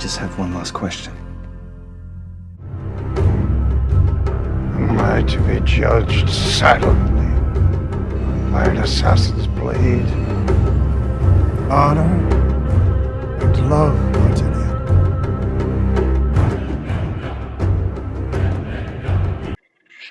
just have one last question. Am I to be judged silently by an assassin's blade? Honor and love, Lieutenant.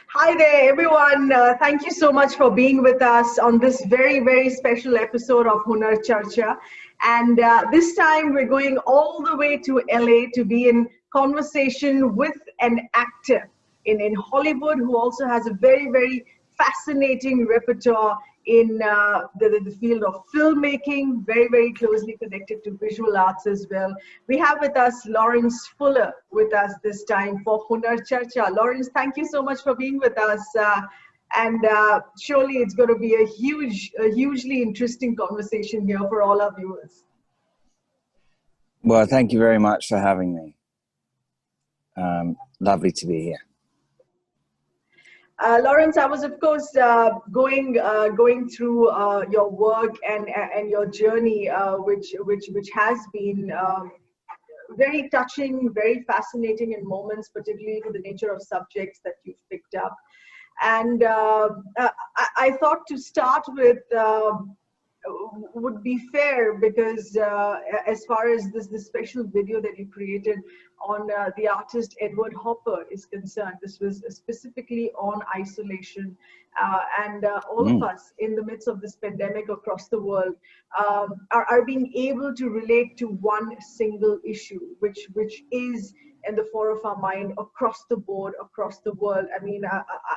Hi there, everyone. Thank you so much for being with us on this very, very special episode of HUNAR CHARCHA. And this time we're going all the way to LA to be in conversation with an actor in Hollywood who also has a very, very fascinating repertoire in the field of filmmaking, very, very closely connected to visual arts as well. We have with us Laurence Fuller with us this time for HUNAR CHARCHA. Laurence, thank you so much for being with us. And surely it's going to be a hugely interesting conversation here for all our viewers. Well, thank you very much for having me. Lovely to be here. Laurence, I was of course going through your work and your journey, which has been very touching, very fascinating in moments, particularly for the nature of subjects that you've picked up. And I thought to start with would be fair because as far as this special video that you created on the artist Edward Hopper is concerned, this was specifically on isolation and all of us in the midst of this pandemic across the world are being able to relate to one single issue, which is in the fore of our mind across the board, across the world. I mean,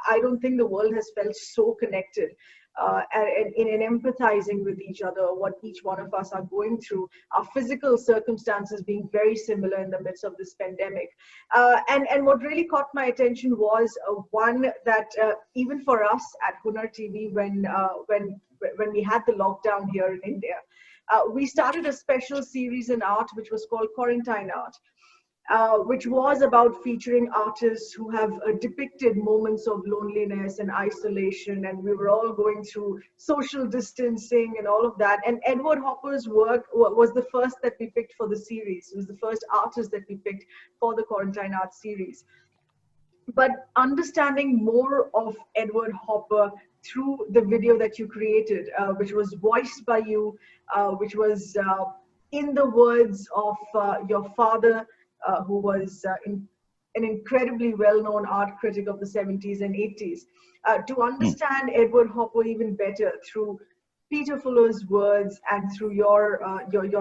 I don't think the world has felt so connected and in empathizing with each other, what each one of us are going through, our physical circumstances being very similar in the midst of this pandemic. And what really caught my attention was one that even for us at HUNAR TV, when we had the lockdown here in India, we started a special series in art which was called Quarantine Art. Which was about featuring artists who have depicted moments of loneliness and isolation, and we were all going through social distancing and all of that. And Edward Hopper's work was the first that we picked for the series. It was the first artist that we picked for the Quarantine Art series. But understanding more of Edward Hopper through the video that you created, which was voiced by you, which was in the words of your father, who was an incredibly well-known art critic of the 70s and 80s. To understand Edward Hopper even better through Peter Fuller's words and through your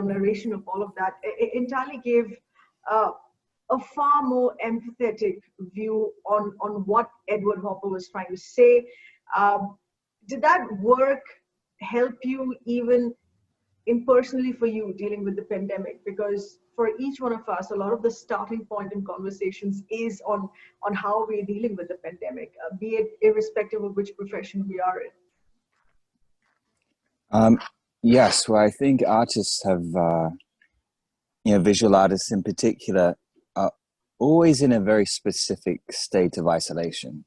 narration of all of that, it entirely gave a far more empathetic view on what Edward Hopper was trying to say. Did that work help you even personally for you dealing with the pandemic? Because for each one of us, a lot of the starting point in conversations is on how we're dealing with the pandemic, be it irrespective of which profession we are in. Yes, well, I think artists have, visual artists in particular, are always in a very specific state of isolation.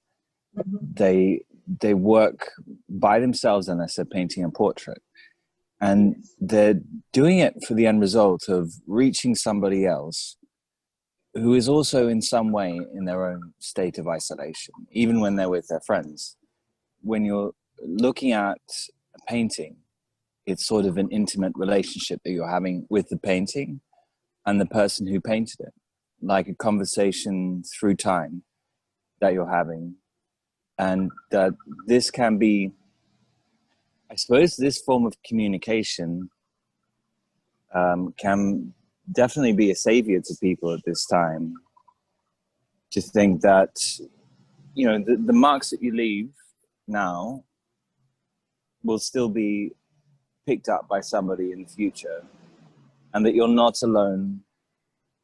Mm-hmm. They work by themselves unless they're painting a portrait. And they're doing it for the end result of reaching somebody else who is also in some way in their own state of isolation, even when they're with their friends. When you're looking at a painting, it's sort of an intimate relationship that you're having with the painting and the person who painted it, like a conversation through time that you're having. And that this can be, I suppose this form of communication can definitely be a savior to people at this time. To think that, the marks that you leave now will still be picked up by somebody in the future, and that you're not alone,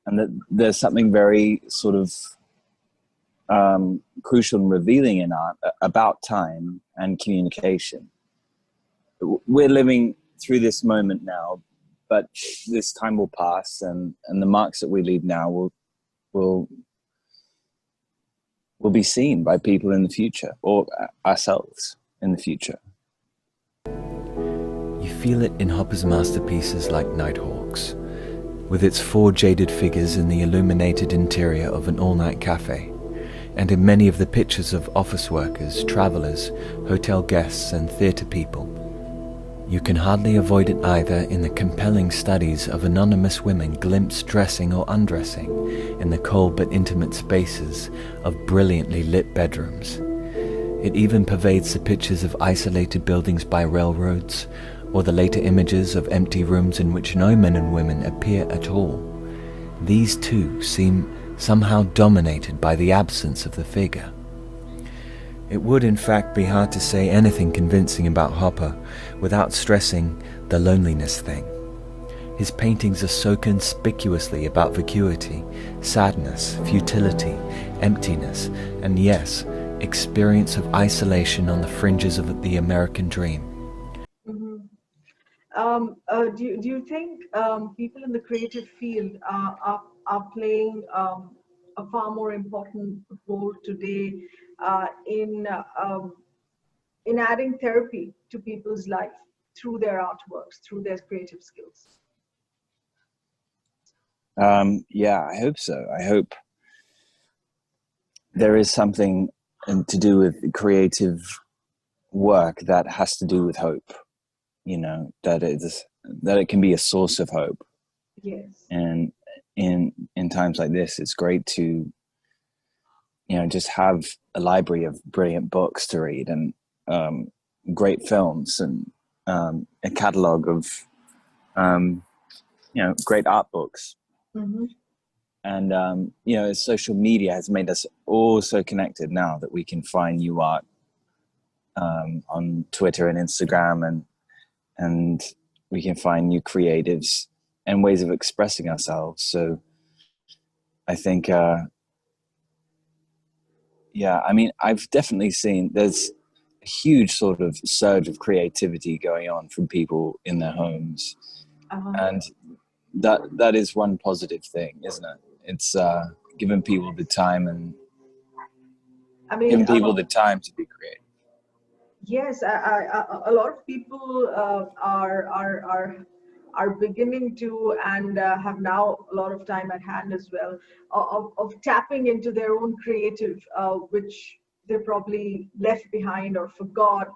and that there's something very sort of crucial and revealing in art about time and communication. We're living through this moment now, but this time will pass, and the marks that we leave now will be seen by people in the future, or ourselves in the future. You feel it in Hopper's masterpieces like Nighthawks, with its 4 jaded figures in the illuminated interior of an all-night cafe, and in many of the pictures of office workers, travellers, hotel guests and theatre people. You can hardly avoid it either in the compelling studies of anonymous women glimpsed dressing or undressing in the cold but intimate spaces of brilliantly lit bedrooms. It even pervades the pictures of isolated buildings by railroads, or the later images of empty rooms in which no men and women appear at all. These too seem somehow dominated by the absence of the figure. It would in fact be hard to say anything convincing about Hopper without stressing the loneliness thing. His paintings are so conspicuously about vacuity, sadness, futility, emptiness, and yes, experience of isolation on the fringes of the American dream. Do you think people in the creative field are playing a far more important role today in adding therapy to people's life through their artworks, through their creative skills? Yeah, I hope so. I hope there is something to do with creative work that has to do with hope. You know, that it can be a source of hope. Yes. And in times like this, it's great to, you know, just have a library of brilliant books to read and great films and a catalog of you know, great art books. Mm-hmm. And you know, social media has made us all so connected now that we can find new art on Twitter and Instagram, and we can find new creatives and ways of expressing ourselves. So I think, yeah, I mean, I've definitely seen there's a huge sort of surge of creativity going on from people in their homes. And that is one positive thing, isn't it? It's giving people the time and giving people the time to be creative. Yes, a lot of people are beginning to and have now a lot of time at hand as well of tapping into their own creative, which they probably left behind or forgot.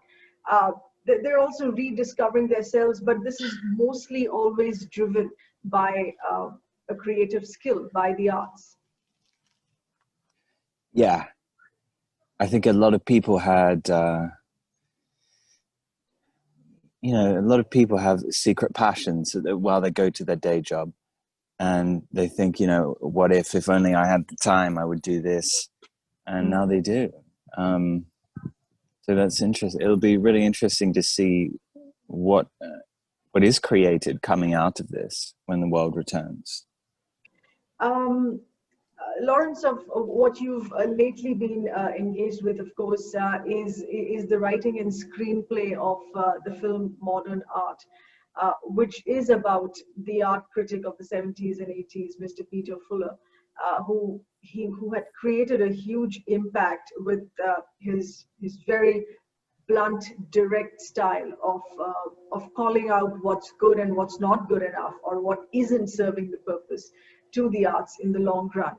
They're also rediscovering themselves, but this is mostly always driven by a creative skill, by the arts. Yeah, I think a lot of people had, you know, a lot of people have secret passions while they go to their day job, and they think, you know, what if only I had the time, I would do this, and now they do. So that's interesting. It'll be really interesting to see what is created coming out of this when the world returns. Laurence, of what you've lately been engaged with, of course, is the writing and screenplay of the film Modern Art, which is about the art critic of the 70s and 80s, Mr. Peter Fuller, who had created a huge impact with his very blunt, direct style of calling out what's good and what's not good enough, or what isn't serving the purpose to the arts in the long run.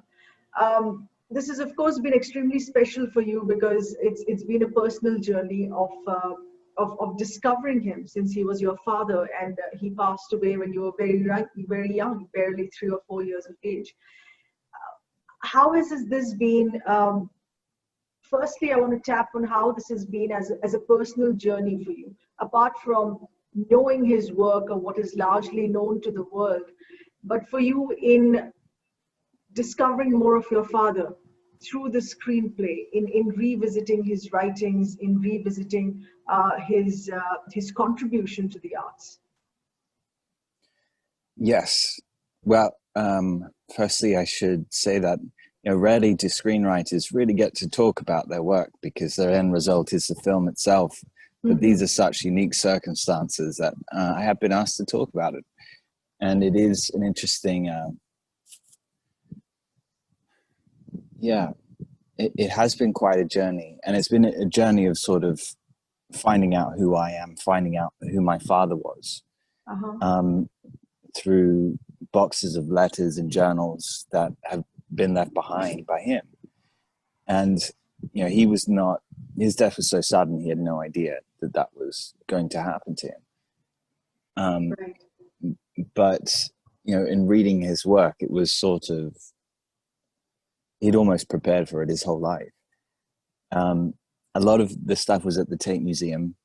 This has, of course, been extremely special for you because it's been a personal journey of discovering him since he was your father, and he passed away when you were very young, barely 3 or 4 years of age. How has this been? Firstly, I want to tap on how this has been as a personal journey for you, apart from knowing his work or what is largely known to the world, but for you in discovering more of your father through the screenplay, in revisiting his writings, in revisiting his contribution to the arts. Yes. Well, firstly, I should say that, you know, rarely do screenwriters really get to talk about their work because their end result is the film itself. But these are such unique circumstances that I have been asked to talk about it. And it is an interesting, yeah, it has been quite a journey. And it's been a journey of sort of finding out who I am, finding out who my father was, through boxes of letters and journals that have been left behind by him. And, you know, his death was so sudden, he had no idea that that was going to happen to him. Right. But, you know, in reading his work, it was sort of, he'd almost prepared for it his whole life. A lot of the stuff was at the Tate Museum.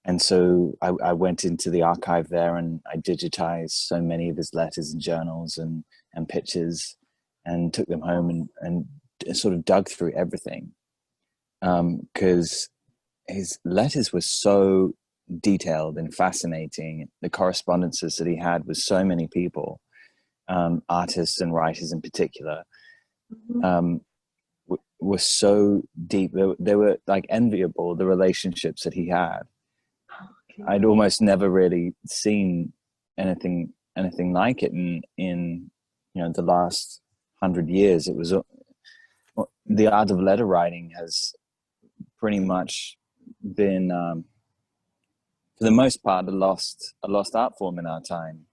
And so I went into the archive there and I digitized so many of his letters and journals and pictures and took them home and sort of dug through everything. Because his letters were so detailed and fascinating. The correspondences that he had with so many people, artists and writers in particular, were so deep. They were like enviable, the relationships that he had. Okay. I'd almost never really seen anything like it in you know, the last 100 years. It was the art of letter writing has pretty much been, for the most part, a lost art form in our time.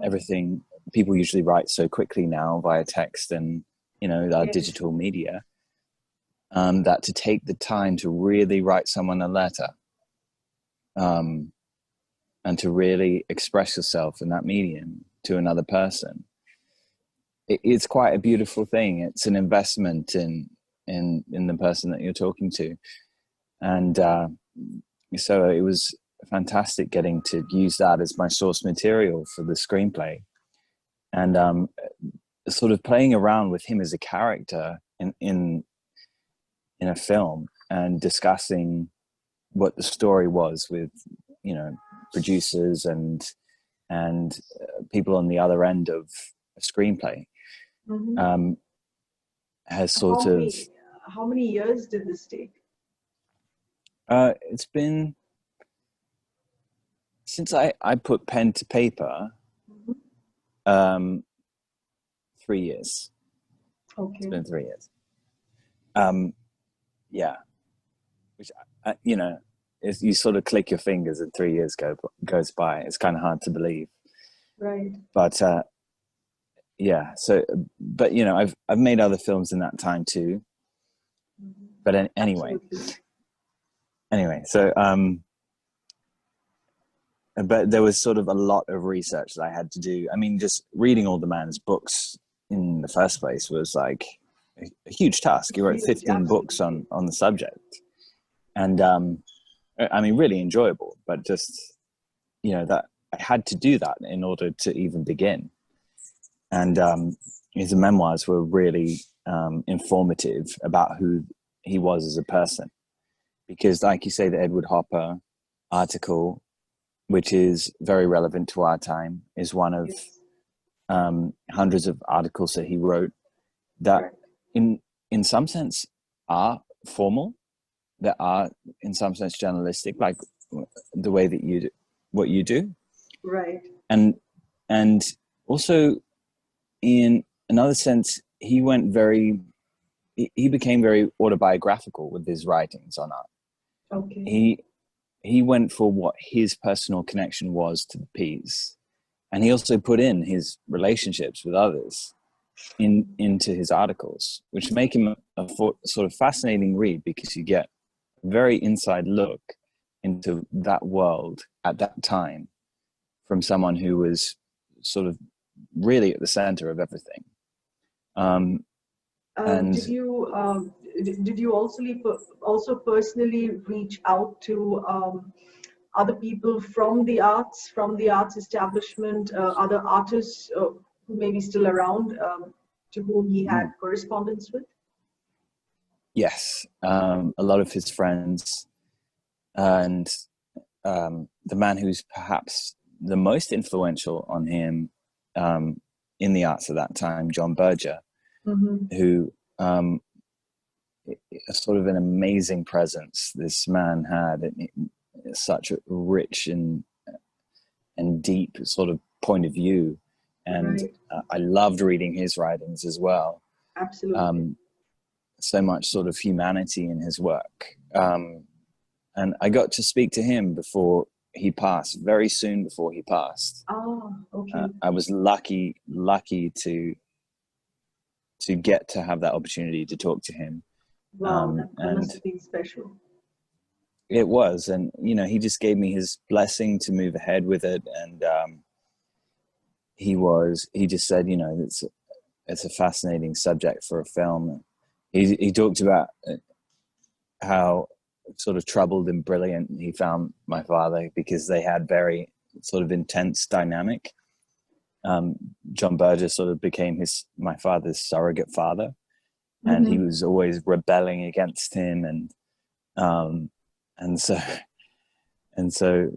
Everything, people usually write so quickly now via text and, you know, our digital media, that to take the time to really write someone a letter, and to really express yourself in that medium to another person, it's quite a beautiful thing. It's an investment in the person that you're talking to. And so it was fantastic getting to use that as my source material for the screenplay. And sort of playing around with him as a character in a film and discussing what the story was with, you know, producers and people on the other end of a screenplay, has sort of... How many years did this take? It's been since I put pen to paper, 3 years. Okay. It's been 3 years. Yeah. Which, you know, if you sort of click your fingers and 3 years goes by, it's kind of hard to believe. Right. But, yeah. So, but, you know, I've made other films in that time too. But anyway, so, but there was sort of a lot of research that I had to do. I mean, just reading all the man's books in the first place was like a huge task. He wrote 15 books on the subject. And, I mean, really enjoyable, but just, you know, that I had to do that in order to even begin. And his memoirs were really informative about who he was as a person. Because like you say, the Edward Hopper article, which is very relevant to our time, is one of hundreds of articles that he wrote that in some sense are formal, that are in some sense journalistic, like the way that you do what you do. Right. And also in another sense, he became very autobiographical with his writings on art. Okay. He went for what his personal connection was to the piece. And he also put in his relationships with others into his articles, which make him a sort of fascinating read, because you get a very inside look into that world at that time from someone who was sort of really at the center of everything. And did you also personally reach out to other people from the arts establishment, other artists who may be still around, to whom he had correspondence with? Yes, a lot of his friends, and the man who's perhaps the most influential on him in the arts at that time, John Berger, who sort of an amazing presence this man had, such a rich and deep sort of point of view, and I loved reading his writings as well. Absolutely. So much sort of humanity in his work, and I got to speak to him before he passed very soon before he passed. Oh, okay. I was lucky to get to have that opportunity to talk to him. Wow, that and must have been special. it was, and he just gave me his blessing to move ahead with it. And he just said, it's a fascinating subject for a film. He talked about how sort of troubled and brilliant he found my father, because they had very sort of intense dynamic. John Burgess sort of became my father's surrogate father, and he was always rebelling against him, and so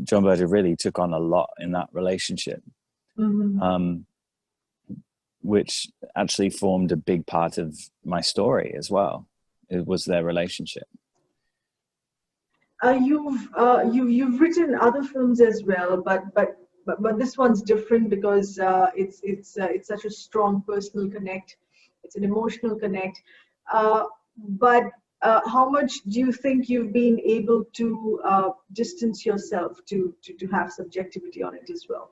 John Burgess really took on a lot in that relationship, which actually formed a big part of my story as well. It was their relationship. You've written other films as well, but this one's different because it's such a strong personal connect. It's an emotional connect. But how much do you think you've been able to distance yourself to have subjectivity on it as well?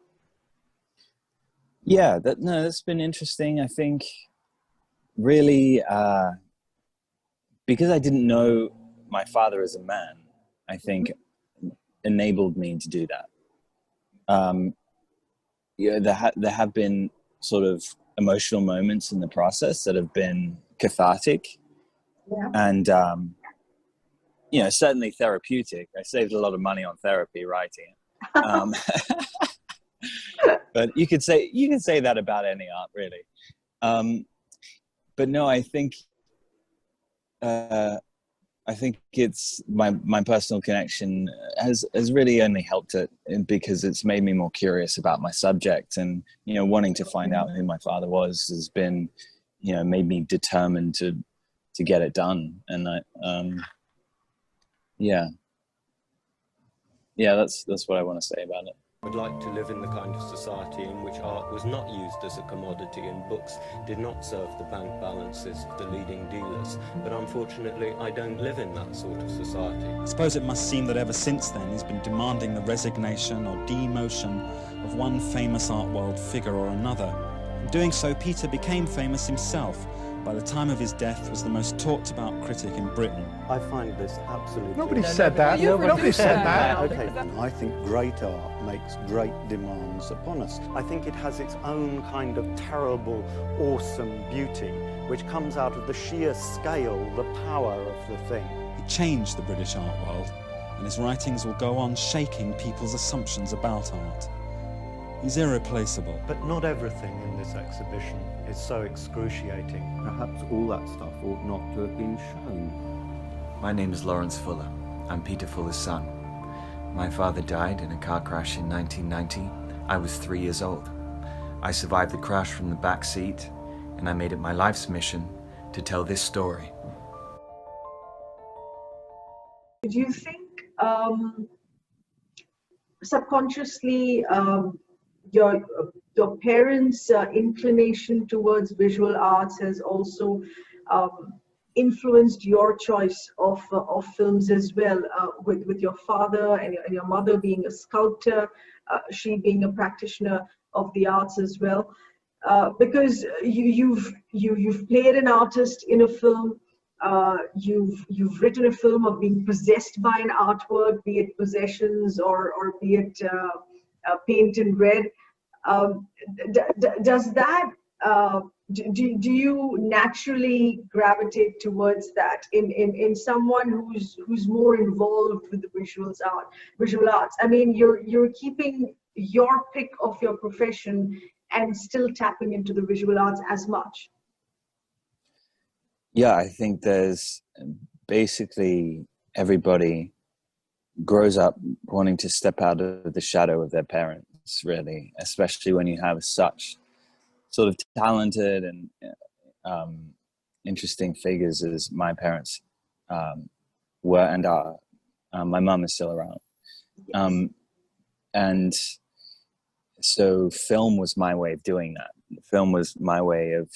Yeah, that's been interesting. I think really because I didn't know my father as a man, I think enabled me to do that. There have been sort of emotional moments in the process that have been cathartic, and certainly therapeutic. I saved a lot of money on therapy writing it. But you could say that about any art, really. But no, I think it's my personal connection has really only helped it, because it's made me more curious about my subject, and wanting to find out who my father was has been made me determined to get it done. And that's what I want to say about it. I'd like to live in the kind of society in which art was not used as a commodity and books did not serve the bank balances of the leading dealers. But unfortunately, I don't live in that sort of society. I suppose it must seem that ever since then he's been demanding the resignation or demotion of one famous art world figure or another. In doing so, Peter became famous himself. By the time of his death, was the most talked about critic in Britain. I find this absolutely... Nobody said that. Nobody said that. Okay, I think great art makes great demands upon us. I think it has its own kind of terrible, awesome beauty, which comes out of the sheer scale, the power of the thing. He changed the British art world, and his writings will go on shaking people's assumptions about art. He's irreplaceable. But not everything in this exhibition is so excruciating. Perhaps all that stuff ought not to have been shown. My name is Laurence Fuller. I'm Peter Fuller's son. My father died in a car crash in 1990. I was 3 years old. I survived the crash from the back seat, and I made it my life's mission to tell this story. Do you think subconsciously your parents' inclination towards visual arts has also influenced your choice of films as well, with your father and your mother being a sculptor, she being a practitioner of the arts as well, because you've played an artist in a film. You've written a film of being possessed by an artwork, be it Possessions or be it Paint in Red. Does that do you naturally gravitate towards that in someone who's more involved with the visual arts? I mean, you're keeping your pick of your profession and still tapping into the visual arts as much. Yeah, I think there's basically everybody grows up wanting to step out of the shadow of their parents, really, especially when you have such sort of talented and interesting figures as my parents were and are. My mum is still around. And so film was my way of doing that. Film was my way of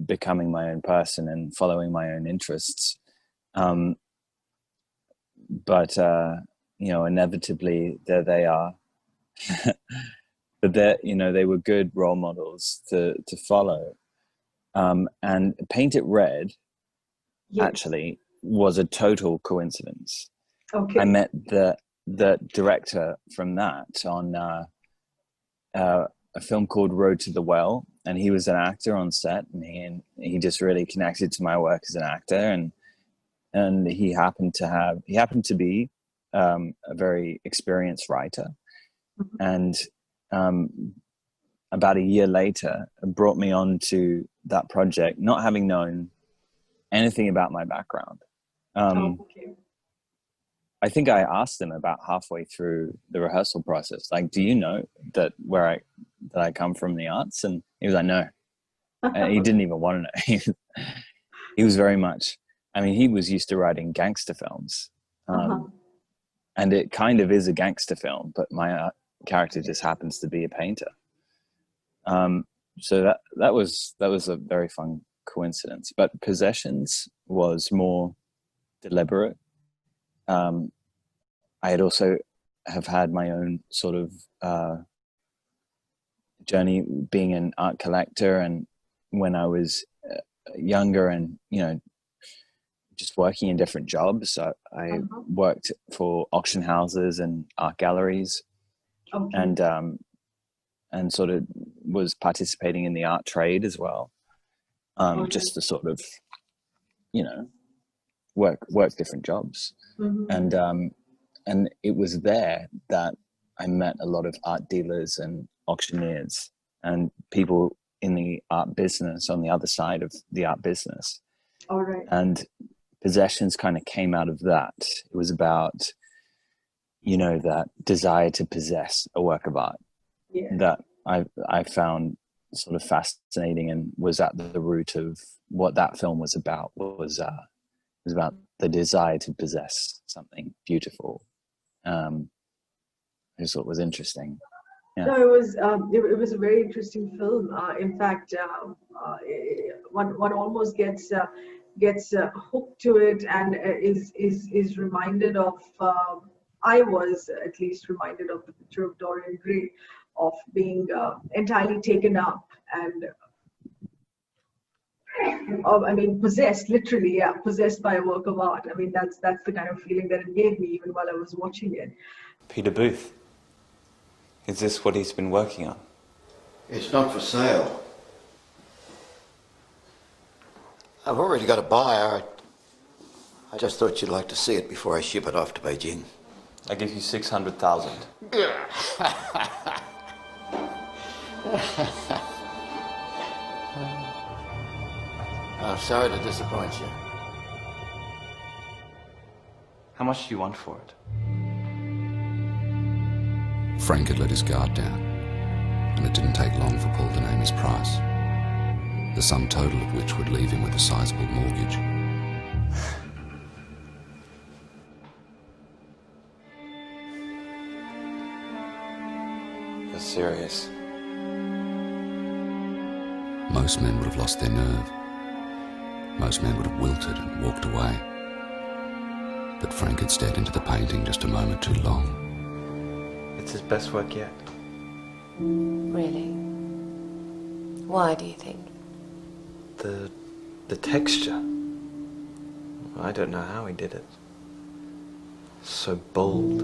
becoming my own person and following my own interests. But inevitably there they are. But they were good role models to follow. And Paint It Red actually was a total coincidence. Okay. I met the director from that on a film called Road to the Well, and he was an actor on set, and he just really connected to my work as an actor, and he happened to be a very experienced writer, and about a year later brought me on to that project, not having known anything about my background. Okay. I think I asked him about halfway through the rehearsal process, like, do you know that I come from the arts? And he was like, no. And he didn't even want to know. He was very much, I mean, he was used to writing gangster films. And it kind of is a gangster film, but my character just happens to be a painter. So that was a very fun coincidence. But Possessions was more deliberate. I had also have had my own sort of journey being an art collector, and when I was younger and just working in different jobs, I worked for auction houses and art galleries, and sort of was participating in the art trade as well, just to sort of work different jobs. And it was there that I met a lot of art dealers and auctioneers and people in the art business, on the other side of the art business. All right. And Possessions kind of came out of that. It was about, that desire to possess a work of art that I found sort of fascinating, and was at the root of what that film was about. Was about the desire to possess something beautiful. I just thought it was interesting. Yeah. No, it was a very interesting film. In fact, one almost gets hooked to it, and is reminded of. I was at least reminded of the picture of Dorian Gray, of being entirely taken up and. Possessed, literally, possessed by a work of art. I mean, that's the kind of feeling that it gave me even while I was watching it. Peter Booth. Is this what he's been working on? It's not for sale. I've already got a buyer. I just thought you'd like to see it before I ship it off to Beijing. I give you 600,000. I'm sorry to disappoint you. How much do you want for it? Frank had let his guard down, and it didn't take long for Paul to name his price, the sum total of which would leave him with a sizable mortgage. You're serious? Most men would have lost their nerve. Most men would have wilted and walked away. But Frank had stared into the painting just a moment too long. It's his best work yet. Really? Why do you think? The texture. I don't know how he did it. So bold.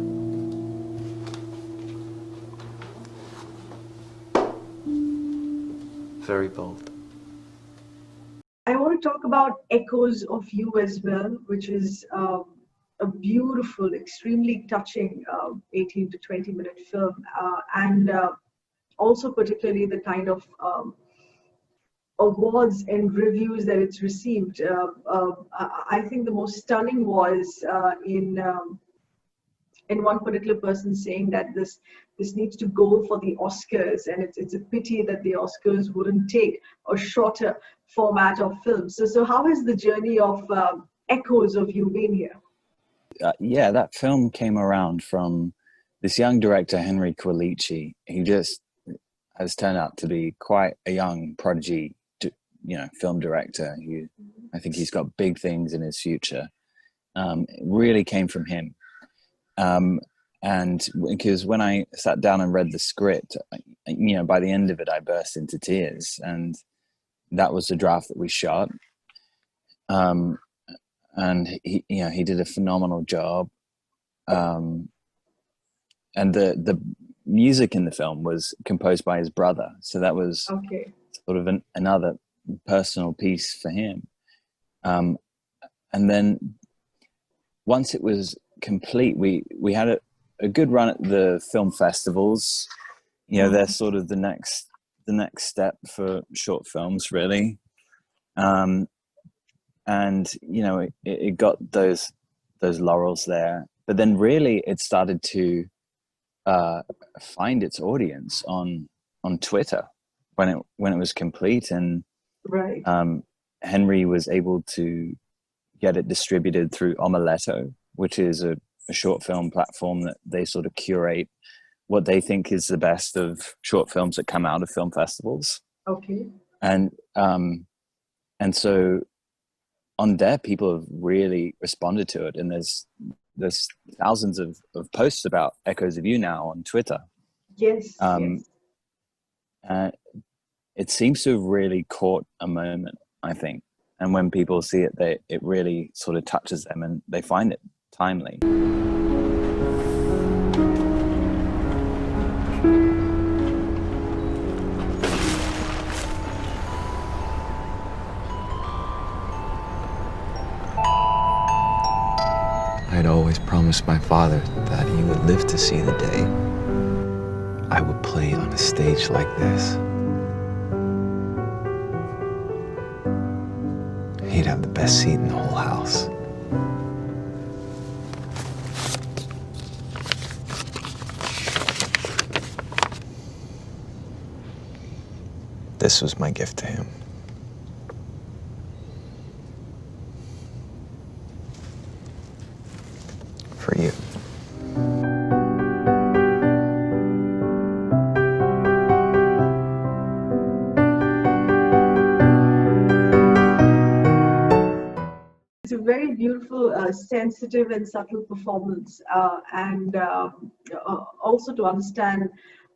Very bold. I want to talk about Echoes of You as well, which is a beautiful, extremely touching 18 to 20 minute film, and also particularly the kind of awards and reviews that it's received. I think the most stunning was in one particular person saying that this needs to go for the Oscars, and it's a pity that the Oscars wouldn't take a shorter format of film. So how has the journey of Echoes of You been here? Yeah, that film came around from this young director, Henry Quilici. He just has turned out to be quite a young prodigy, film director. I think he's got big things in his future. It really came from him. And because when I sat down and read the script, by the end of it, I burst into tears, and that was the draft that we shot. And he did a phenomenal job. And the music in the film was composed by his brother, so that was sort of another personal piece for him. And then once it was complete, we had a good run at the film festivals. They're sort of the next step for short films, really. And it got those laurels there, but then really it started to find its audience on Twitter when it was complete, and Henry was able to get it distributed through Omeletto, which is a short film platform that they sort of curate what they think is the best of short films that come out of film festivals. And so on there, people have really responded to it, and there's thousands of posts about Echoes of You now on Twitter. Yes. It seems to have really caught a moment, I think, and when people see it, it really sort of touches them, and they find it timely. I had always promised my father that he would live to see the day I would play on a stage like this. He'd have the best seat in the whole house. This was my gift to him. For you. It's a very beautiful, sensitive and subtle performance, and also to understand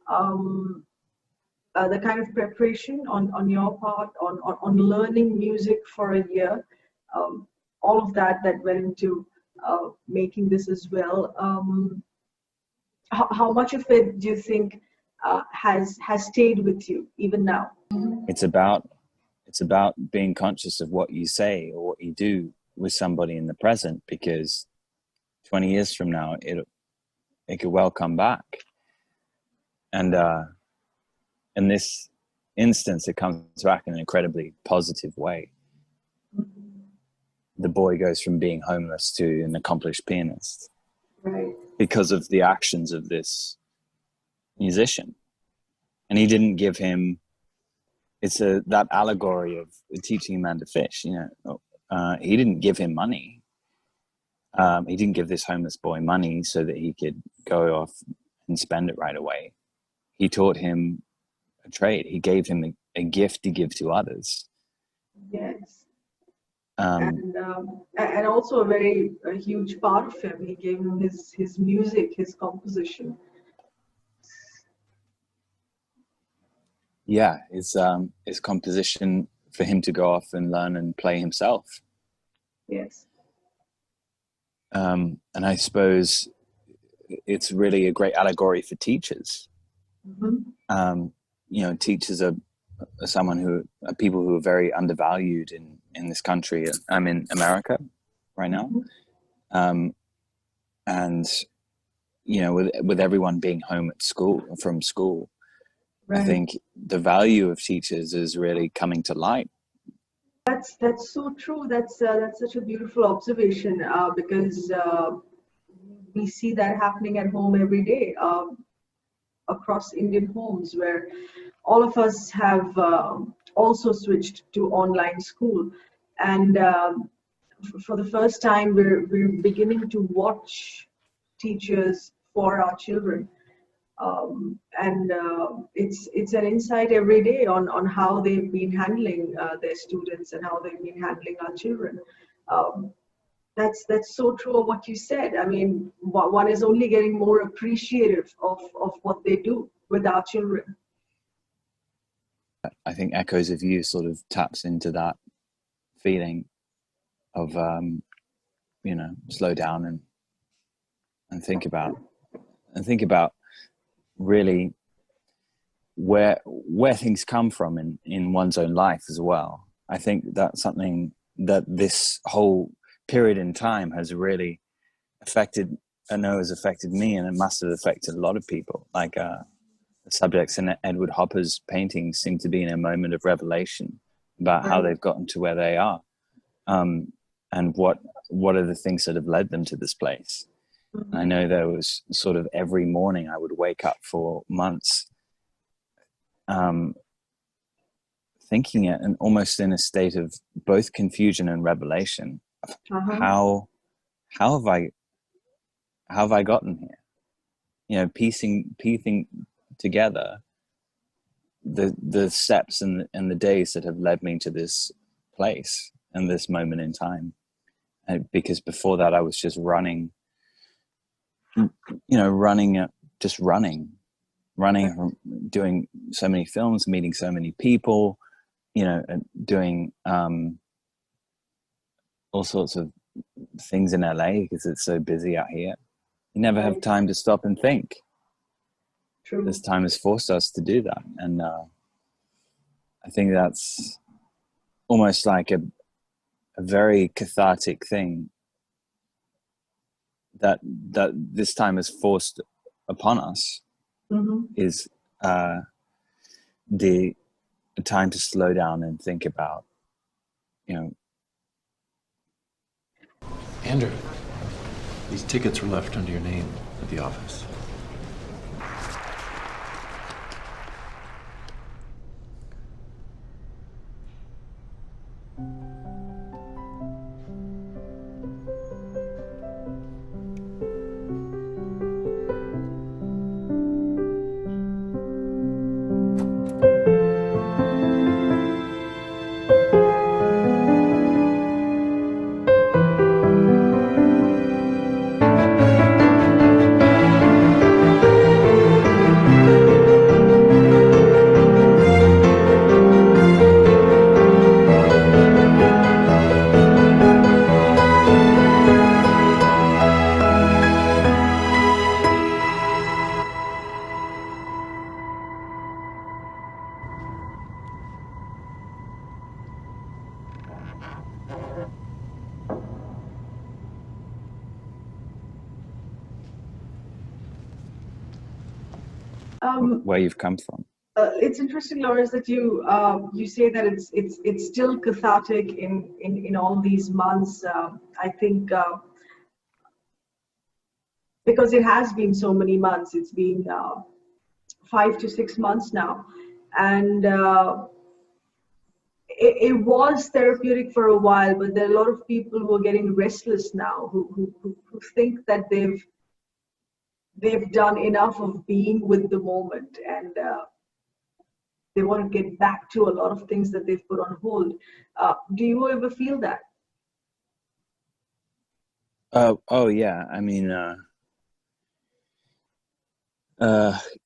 the kind of preparation on your part, on learning music for a year, all of that went into making this as well. How much of it do you think has stayed with you even now? It's about being conscious of what you say or what you do with somebody in the present, because 20 years from now it could well come back. And in this instance, it comes back in an incredibly positive way. The boy goes from being homeless to an accomplished pianist, because of the actions of this musician. And he didn't give him, that allegory of teaching a man to fish, he didn't give him money. He didn't give this homeless boy money so that he could go off and spend it right away. He taught him a trade. He gave him a gift to give to others. Yes. And also a huge part of him. He gave him his music, his composition. Yeah, his composition for him to go off and learn and play himself. Yes. And I suppose it's really a great allegory for teachers. Teachers are people who are very undervalued in this country. I'm in America right now. And with everyone being home from school, I think the value of teachers is really coming to light. That's so true. That's such a beautiful observation, because we see that happening at home every day, across Indian homes, where all of us have also switched to online school, and for the first time we're beginning to watch teachers for our children. It's an insight every day on how they've been handling their students and how they've been handling our children. That's so true of what you said. I mean, one is only getting more appreciative of what they do with our children. I think Echoes of You sort of taps into that feeling of, you know, slow down and think about really where things come from in one's own life as well. I think that's something that this whole period in time has really affected, I know has affected me, and it must have affected a lot of people. Like the subjects in Edward Hopper's paintings seem to be in a moment of revelation about how they've gotten to where they are, and what are the things that have led them to this place. Mm-hmm. I know there was sort of every morning I would wake up for months thinking it, and almost in a state of both confusion and revelation. How have I gotten here? You know, piecing together the steps and the days that have led me to this place and this moment in time. Because before that, I was just running, doing so many films, meeting so many people, you know, doing all sorts of things in LA because it's so busy out here. You never have time to stop and think. True. This time has forced us to do that. And I think that's almost like a very cathartic thing that this time has forced upon us. Mm-hmm. Is the time to slow down and think about, you know. Andrew, these tickets were left under your name at the office. Where you've come from. It's interesting, Laurence, that you say that it's still cathartic in all these months. I think because it has been so many months. It's been 5 to 6 months now, and it was therapeutic for a while. But there are a lot of people who are getting restless now, who think that they've done enough of being with the moment, and they want to get back to a lot of things that they've put on hold. Do you ever feel that? Oh yeah. I mean,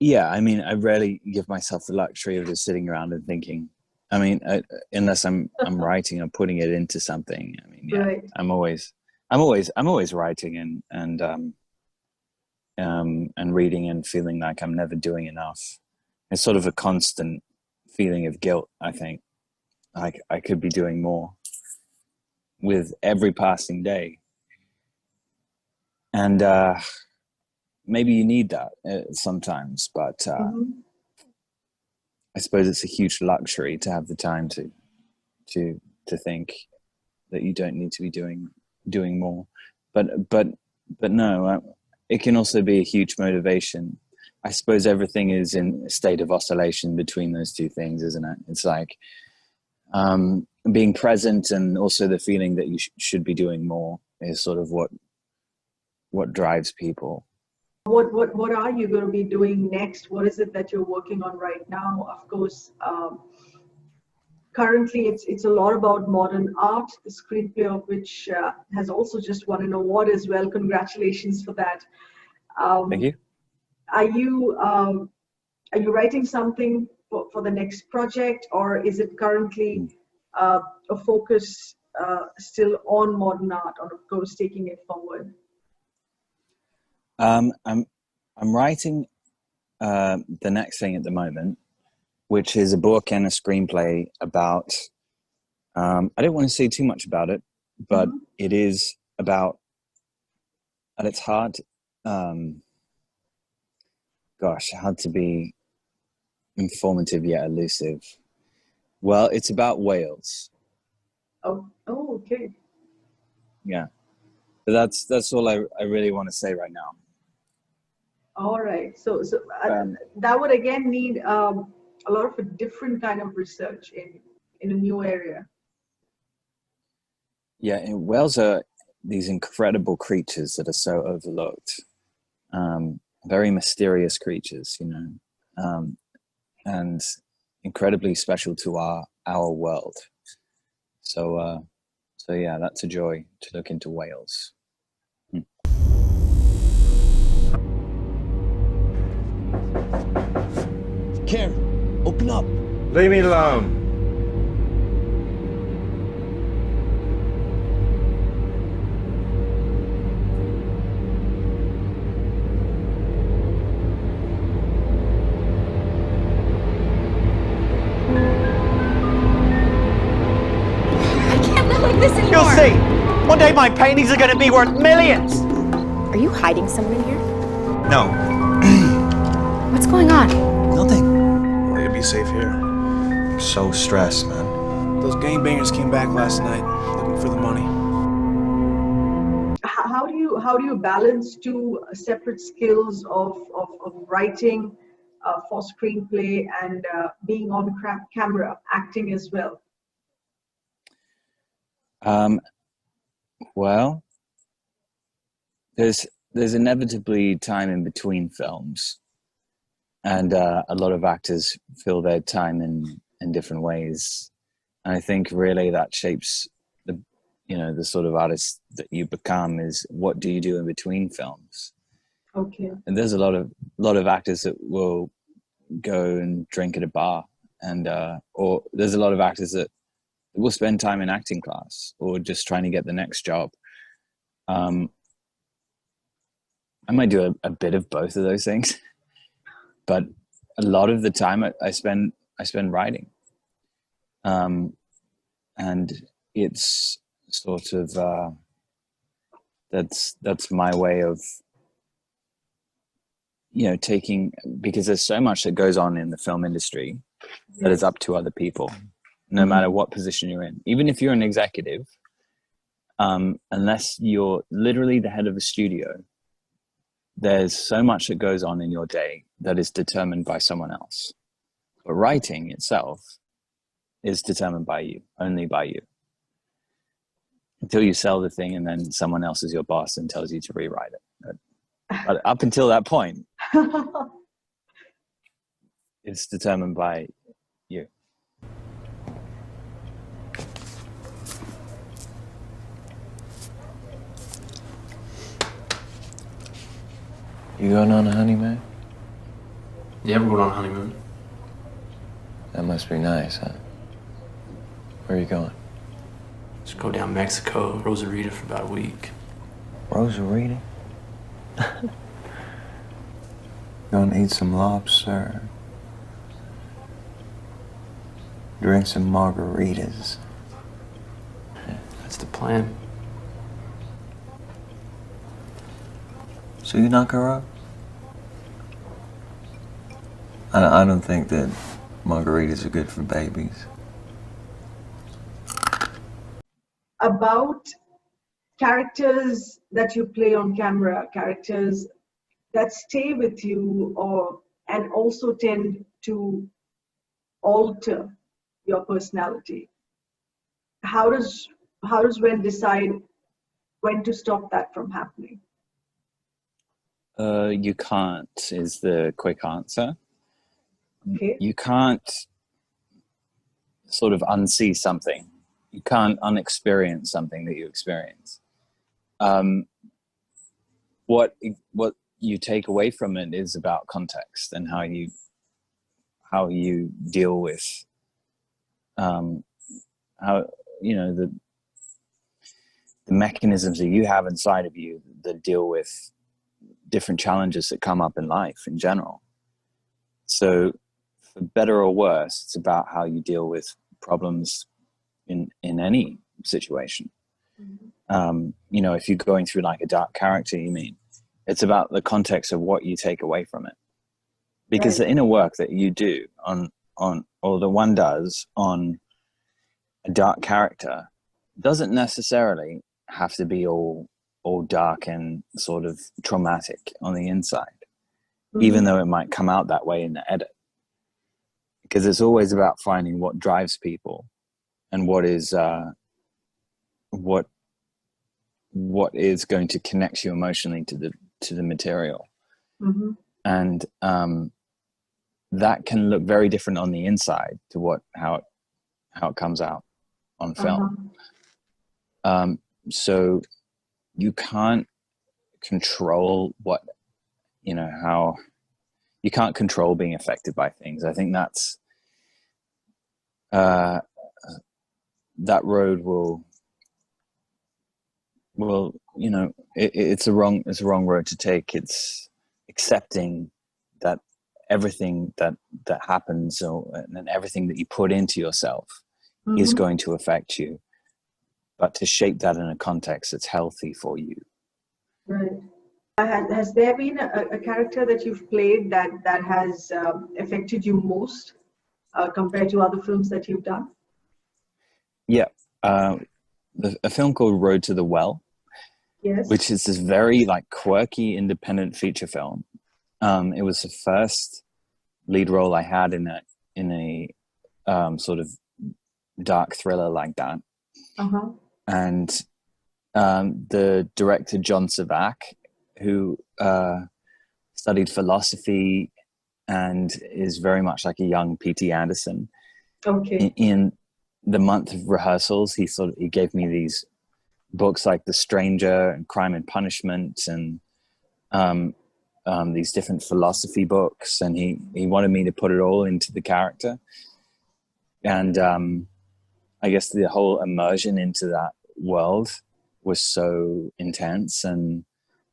yeah. I mean, I rarely give myself the luxury of just sitting around and thinking. I mean, unless I'm writing or putting it into something. I mean, yeah. Right. I'm always writing and reading and feeling like I'm never doing enough. It's sort of a constant feeling of guilt, I think. Like I could be doing more with every passing day. And maybe you need that sometimes, but I suppose it's a huge luxury to have the time to think that you don't need to be doing more. But no, it can also be a huge motivation. I suppose everything is in a state of oscillation between those two things, isn't it? It's like being present and also the feeling that you should be doing more is sort of what drives people. What are you going to be doing next? What is it that you're working on right now? Of course, currently it's a lot about modern art, the screenplay of which has also just won an award as well. Congratulations for that. Thank you. Are you writing something for the next project, or is it currently a focus still on modern art, or of course taking it forward? I'm writing the next thing at the moment, which is a book and a screenplay about, I don't want to say too much about it, but it is about, at its heart, gosh, how to be informative yet elusive. Well, it's about whales. Oh, okay. Yeah, but that's all I really want to say right now. All right. So that would again need a lot of a different kind of research in a new area. Yeah, and whales are these incredible creatures that are so overlooked. Very mysterious creatures, you know, and incredibly special to our world. So yeah, that's a joy to look into whales. Karen, open up. Leave me alone. You'll see. One day my paintings are going to be worth millions. Are you hiding something here? No. What's going on? Nothing. Well, you'll be safe here. I'm so stressed, man. Those gangbangers came back last night looking for the money. How do you balance two separate skills of writing for screenplay and being on camera, acting as well? Well, there's inevitably time in between films, and a lot of actors fill their time in different ways. And I think really that shapes the sort of artist that you become is what do you do in between films. Okay. And there's a lot of actors that will go and drink at a bar, and or there's a lot of actors that will spend time in acting class or just trying to get the next job. I might do a bit of both of those things, but a lot of the time I spend writing. And it's sort of, that's my way of, taking, because there's so much that goes on in the film industry that is up to other people, no matter what position you're in. Even if you're an executive, unless you're literally the head of a studio, there's so much that goes on in your day that is determined by someone else. But writing itself is determined by you, only by you. Until you sell the thing and then someone else is your boss and tells you to rewrite it. But up until that point, it's determined by you. You going on a honeymoon? Yeah, we're going on a honeymoon. That must be nice, huh? Where are you going? Just go down Mexico, Rosarita for about a week. Rosarita? Gonna eat some lobster. Drink some margaritas. That's the plan. So you knock her up? I don't think that margaritas are good for babies. About characters that you play on camera, characters that stay with you and also tend to alter your personality. How does one decide when to stop that from happening? You can't is the quick answer. Okay. You can't sort of unsee something. You can't unexperience something that you experience. What you take away from it is about context and how you deal with how, you know, the mechanisms that you have inside of you that deal with different challenges that come up in life in general. So for better or worse, it's about how you deal with problems in any situation. You know, if you're going through like a dark character, you mean, it's about the context of what you take away from it. Because the inner work that you do on or the one does on a dark character doesn't necessarily have to be all dark and sort of traumatic on the inside, even though it might come out that way in the edit. Because it's always about finding what drives people and what is going to connect you emotionally to the material. And that can look very different on the inside to how it comes out on film. So you can't control how you can't control being affected by things. I think that's that road will you know, it's a wrong road to take. It's accepting that everything that happens and everything that you put into yourself is going to affect you, but to shape that in a context that's healthy for you. Right. Has there been a character that you've played that has affected you most compared to other films that you've done? Yeah. A film called Road to the Well, yes, which is this very like quirky independent feature film. It was the first lead role I had in a sort of dark thriller like that. And the director John Savak, who studied philosophy and is very much like a young P.T. Anderson. In the month of rehearsals, he gave me these books like The Stranger and Crime and Punishment and these different philosophy books, and he wanted me to put it all into the character. And I guess the whole immersion into that world was so intense, and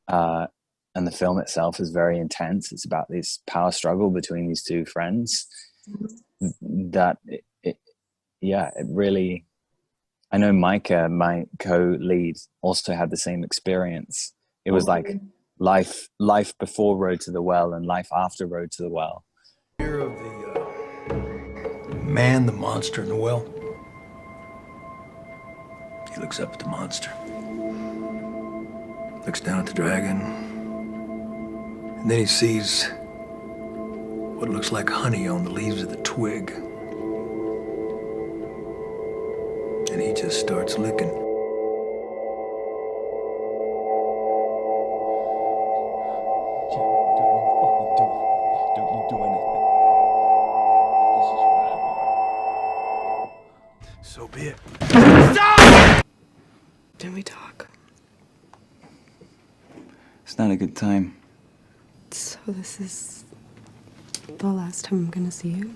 the film itself is very intense. It's about this power struggle between these two friends that it really, I know Micah, my co-lead, also had the same experience. It was like life before Road to the Well and life after Road to the Well. Fear of the man, the monster in the well. He looks up at the monster, looks down at the dragon, and then he sees what looks like honey on the leaves of the twig. And he just starts licking. Don't you do anything. This is what I want. So be it. Stop! Can we talk? It's not a good time. So this is the last time I'm gonna see you?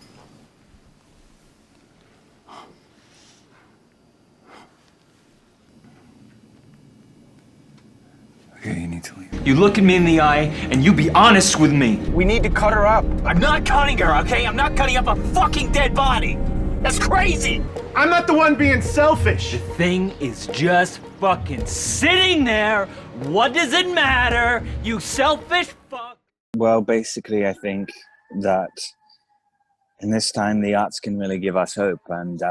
Okay, you need to leave. You look at me in the eye and you be honest with me. We need to cut her up. I'm not cutting her, okay? I'm not cutting up a fucking dead body. That's crazy. I'm not the one being selfish. The thing is just fucking sitting there. What does it matter? You selfish fuck. Well, basically, I think that in this time, the arts can really give us hope, and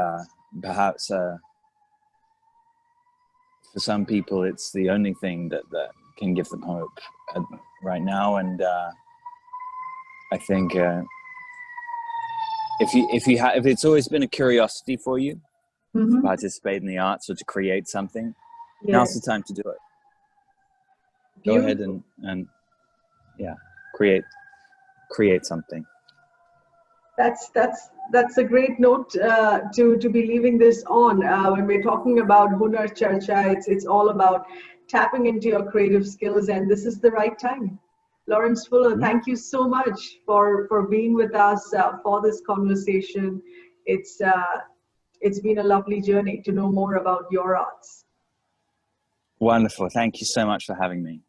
perhaps for some people, it's the only thing that can give them hope right now. And I think if it's always been a curiosity for you to participate in the arts or to create something, now's the time to do it. Go ahead and create something. That's a great note to be leaving this on. When we're talking about Hunar Charcha, it's all about tapping into your creative skills, and this is the right time. Laurence Fuller, thank you so much for being with us for this conversation. It's been a lovely journey to know more about your arts. Wonderful. Thank you so much for having me.